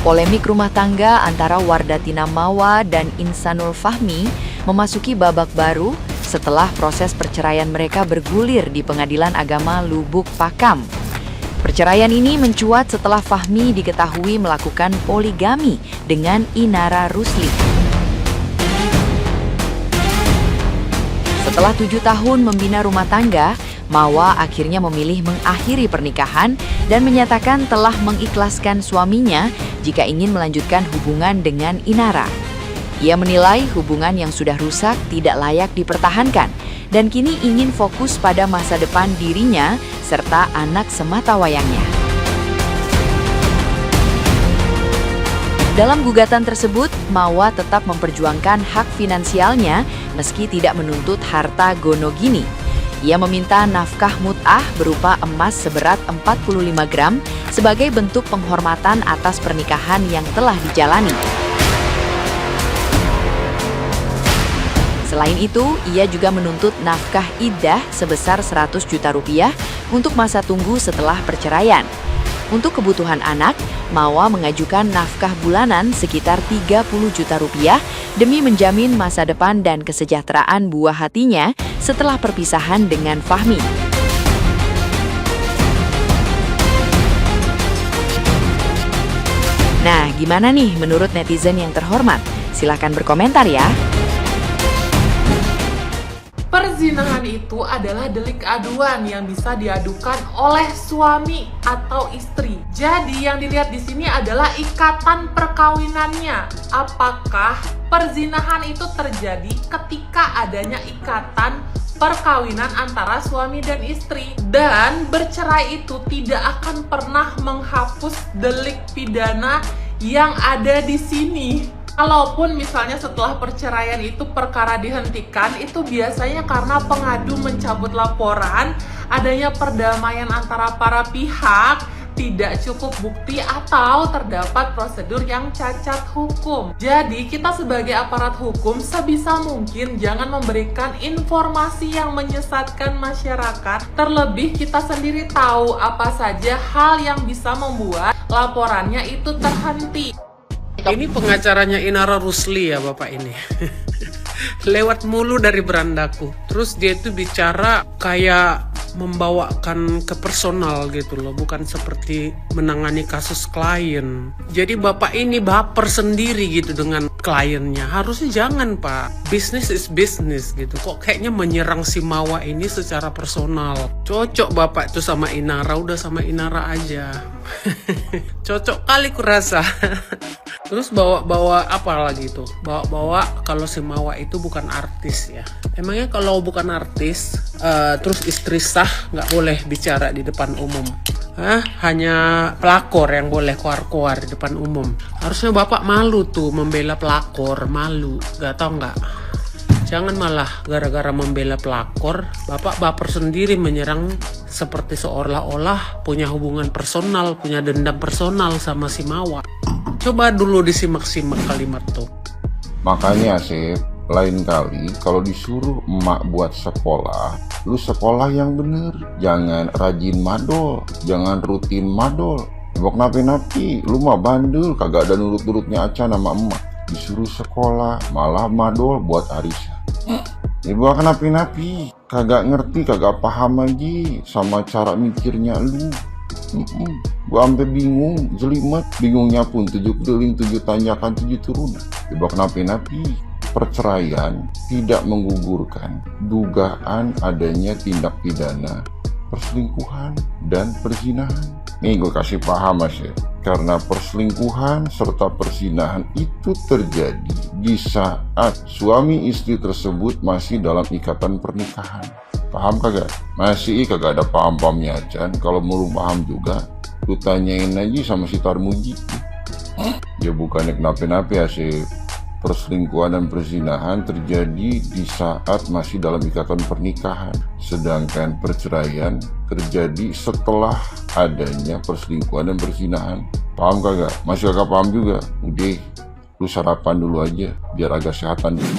Polemik rumah tangga antara Wardatina Mawa dan Insanul Fahmi memasuki babak baru setelah proses perceraian mereka bergulir di Pengadilan Agama Lubuk Pakam. Perceraian ini mencuat setelah Fahmi diketahui melakukan poligami dengan Inara Rusli. Setelah 7 tahun membina rumah tangga, Mawa akhirnya memilih mengakhiri pernikahan dan menyatakan telah mengikhlaskan suaminya jika ingin melanjutkan hubungan dengan Inara. Ia menilai hubungan yang sudah rusak tidak layak dipertahankan dan kini ingin fokus pada masa depan dirinya serta anak sematawayangnya. Dalam gugatan tersebut, Mawa tetap memperjuangkan hak finansialnya meski tidak menuntut harta gonogini. Ia meminta nafkah mut'ah berupa emas seberat 45 gram sebagai bentuk penghormatan atas pernikahan yang telah dijalani. Selain itu, ia juga menuntut nafkah iddah sebesar 100 juta rupiah untuk masa tunggu setelah perceraian. Untuk kebutuhan anak, Mawa mengajukan nafkah bulanan sekitar 30 juta rupiah demi menjamin masa depan dan kesejahteraan buah hatinya setelah perpisahan dengan Fahmi. Nah, gimana nih menurut netizen yang terhormat? Silakan berkomentar ya. Perzinahan itu adalah delik aduan yang bisa diadukan oleh suami atau istri. Jadi yang dilihat di sini adalah ikatan perkawinannya. Apakah perzinahan itu terjadi ketika adanya ikatan perkawinan antara suami dan istri? Dan bercerai itu tidak akan pernah menghapus delik pidana yang ada di sini. Kalaupun misalnya setelah perceraian itu perkara dihentikan, itu biasanya karena pengadu mencabut laporan, adanya perdamaian antara para pihak, tidak cukup bukti atau terdapat prosedur yang cacat hukum. Jadi kita sebagai aparat hukum sebisa mungkin jangan memberikan informasi yang menyesatkan masyarakat. Terlebih kita sendiri tahu apa saja hal yang bisa membuat laporannya itu terhenti. Ini pengacaranya Inara Rusli ya Bapak ini. Lewat mulu dari berandaku. Terus dia itu bicara kayak membawakan ke personal gitu loh, bukan seperti menangani kasus klien. Jadi Bapak ini baper sendiri gitu dengan kliennya. Harusnya jangan Pak, business is business gitu. Kok kayaknya menyerang si Mawa ini secara personal. Cocok Bapak itu sama Inara, udah sama Inara aja. Cocok kali kurasa. Terus bawa apa lagi tuh? Bawa kalau si Mawa itu bukan artis ya. Emangnya kalau bukan artis, terus istri sah nggak boleh bicara di depan umum? Hanya pelakor yang boleh keluar-keluar di depan umum. Harusnya Bapak malu tuh membela pelakor, malu. Gak tau nggak? Jangan malah gara-gara membela pelakor, Bapak baper sendiri menyerang seperti seolah-olah punya hubungan personal, punya dendam personal sama si Mawa. Coba dulu disimak-simak kalimat tuh. Makanya sih, lain kali kalau disuruh emak buat sekolah, lu sekolah yang bener. Jangan rajin madol, jangan rutin madol. Bok napi-napi, lu mah bandel, kagak ada nurut-nurutnya aja nama emak. Disuruh sekolah, malah madol buat arisan. Ibu akan napi-napi, kagak ngerti, kagak paham lagi sama cara mikirnya lu. Gua sampai bingung, jelimet. Bingungnya pun 7 keliling, 7 tanjakan, 7 turunan. Ibu akan napi-napi. Perceraian tidak menggugurkan dugaan adanya tindak pidana perselingkuhan dan perzinahan. Nih gue kasih paham Mas ya. Karena perselingkuhan serta perzinahan itu terjadi di saat suami istri tersebut masih dalam ikatan pernikahan. Paham kagak? Masih kagak ada paham-pahamnya aja. Kalau belum paham juga, lu tanyain aja sama si Tarmuji. Ya bukannya kenapa-napa ya sih. Perselingkuhan dan perzinahan terjadi di saat masih dalam ikatan pernikahan. Sedangkan perceraian terjadi setelah adanya perselingkuhan dan perzinahan. Paham kagak? Masih kagak paham juga? Udah, lu sarapan dulu aja biar agak sehatan dulu.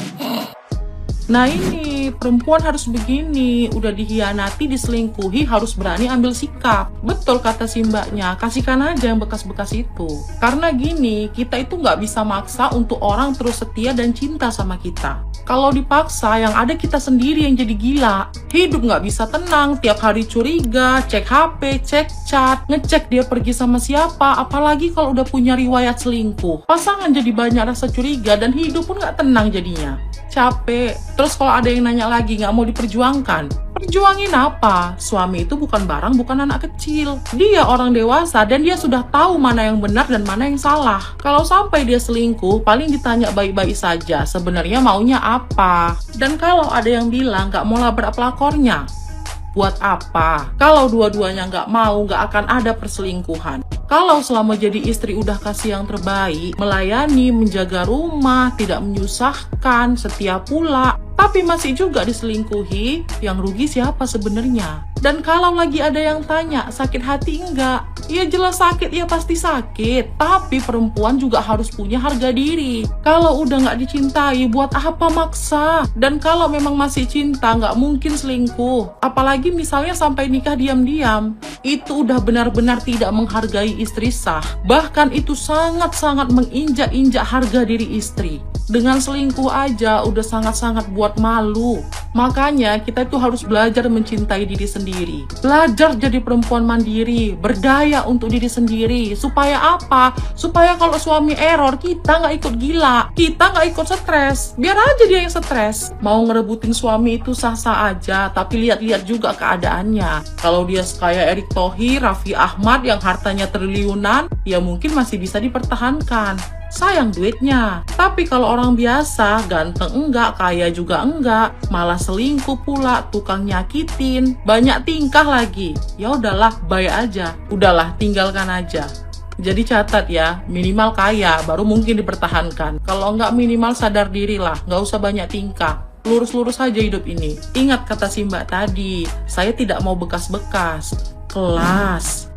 Nah ini perempuan harus begini, udah dihianati, diselingkuhi, harus berani ambil sikap. Betul kata si mbaknya, kasihkan aja yang bekas-bekas itu. Karena gini, kita itu nggak bisa maksa untuk orang terus setia dan cinta sama kita. Kalau dipaksa, yang ada kita sendiri yang jadi gila. Hidup nggak bisa tenang, tiap hari curiga, cek HP, cek chat, ngecek dia pergi sama siapa, apalagi kalau udah punya riwayat selingkuh. Pasangan jadi banyak rasa curiga dan hidup pun nggak tenang jadinya. Capek. Terus kalau ada yang nanya lagi, nggak mau diperjuangkan. Perjuangin apa? Suami itu bukan barang, bukan anak kecil. Dia orang dewasa dan dia sudah tahu mana yang benar dan mana yang salah. Kalau sampai dia selingkuh, paling ditanya baik-baik saja, sebenarnya maunya apa. Dan kalau ada yang bilang nggak mau labrak pelakornya, buat apa? Kalau dua-duanya nggak mau, nggak akan ada perselingkuhan. Kalau selama jadi istri udah kasih yang terbaik, melayani, menjaga rumah, tidak menyusahkan, setia pula, tapi masih juga diselingkuhi, yang rugi siapa sebenarnya? Dan kalau lagi ada yang tanya, sakit hati enggak? Ya jelas sakit, ya pasti sakit. Tapi perempuan juga harus punya harga diri. Kalau udah nggak dicintai, buat apa maksa? Dan kalau memang masih cinta, nggak mungkin selingkuh. Apalagi misalnya sampai nikah diam-diam. Itu udah benar-benar tidak menghargai istri sah. Bahkan itu sangat-sangat menginjak-injak harga diri istri. Dengan selingkuh aja udah sangat-sangat buat malu. Makanya kita itu harus belajar mencintai diri sendiri. Belajar jadi perempuan mandiri, berdaya untuk diri sendiri. Supaya apa? Supaya kalau suami error, kita nggak ikut gila. Kita nggak ikut stres. Biar aja dia yang stres. Mau ngerebutin suami itu sah-sah aja, tapi lihat-lihat juga keadaannya. Kalau dia sekaya Erick Thohir, Raffi Ahmad yang hartanya triliunan, ya mungkin masih bisa dipertahankan. Sayang duitnya. Tapi kalau orang biasa, ganteng enggak, kaya juga enggak, malah selingkuh pula, tukang nyakitin, banyak tingkah lagi. Ya udahlah, bye aja. Udahlah, tinggalkan aja. Jadi catat ya, minimal kaya, baru mungkin dipertahankan. Kalau enggak minimal sadar diri lah, nggak usah banyak tingkah. Lurus-lurus aja hidup ini. Ingat kata si mbak tadi, saya tidak mau bekas-bekas. Kelas.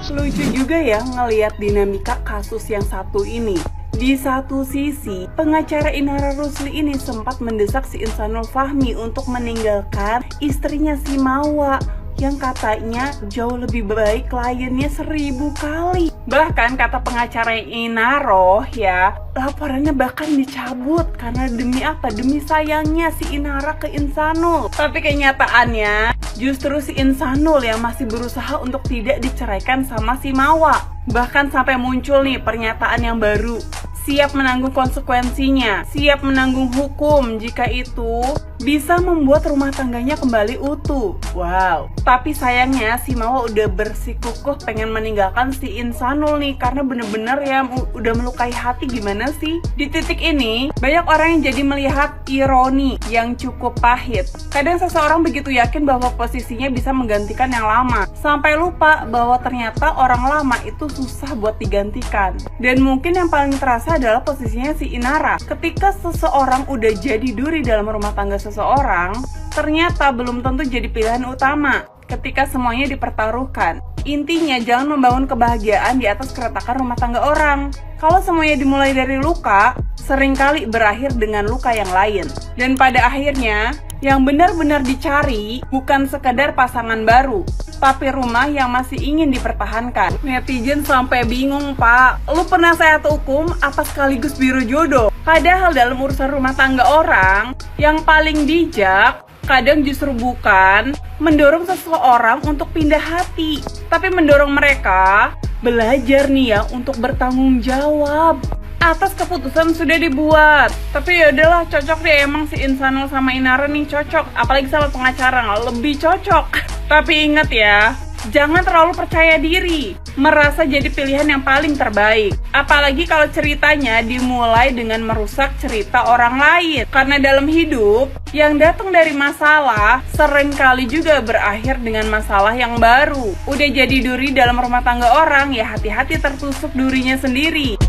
Lucu juga ya ngelihat dinamika kasus yang satu ini. Di satu sisi, pengacara Inara Rusli ini sempat mendesak si Insanul Fahmi untuk meninggalkan istrinya si Mawa yang katanya jauh lebih baik kliennya 1000 kali. Bahkan kata pengacara Inaro ya, laporannya bahkan dicabut karena demi apa? Demi sayangnya si Inara ke Insanul. Tapi kenyataannya justru si Insanul yang masih berusaha untuk tidak diceraikan sama si Mawa. Bahkan sampai muncul nih pernyataan yang baru, siap menanggung konsekuensinya, siap menanggung hukum jika itu bisa membuat rumah tangganya kembali utuh. Wow. Tapi sayangnya si Mawa udah bersikukuh pengen meninggalkan si Insanul nih, karena bener-bener ya udah melukai hati. Gimana sih? Di titik ini banyak orang yang jadi melihat ironi yang cukup pahit. Kadang seseorang begitu yakin bahwa posisinya bisa menggantikan yang lama, sampai lupa bahwa ternyata orang lama itu susah buat digantikan. Dan mungkin yang paling terasa adalah posisinya si Inara. Ketika seseorang udah jadi duri dalam rumah tangga seseorang, ternyata belum tentu jadi pilihan utama ketika semuanya dipertaruhkan. Intinya jangan membangun kebahagiaan di atas keretakan rumah tangga orang. Kalau semuanya dimulai dari luka, seringkali berakhir dengan luka yang lain. Dan pada akhirnya, yang benar-benar dicari bukan sekadar pasangan baru, tapi rumah yang masih ingin dipertahankan. Netizen sampai bingung, Pak. Lu penasehat hukum apa sekaligus biro jodoh? Padahal dalam urusan rumah tangga orang, yang paling bijak kadang justru bukan mendorong seseorang untuk pindah hati, tapi mendorong mereka belajar nih ya untuk bertanggung jawab atas keputusan sudah dibuat. Tapi ya udahlah, cocok deh emang si Insanul sama Inara nih, cocok. Apalagi sama pengacara, lebih cocok. Tapi ingat ya, jangan terlalu percaya diri, merasa jadi pilihan yang paling terbaik. Apalagi kalau ceritanya dimulai dengan merusak cerita orang lain. Karena dalam hidup, yang datang dari masalah seringkali juga berakhir dengan masalah yang baru. Udah jadi duri dalam rumah tangga orang, ya hati-hati tertusuk durinya sendiri.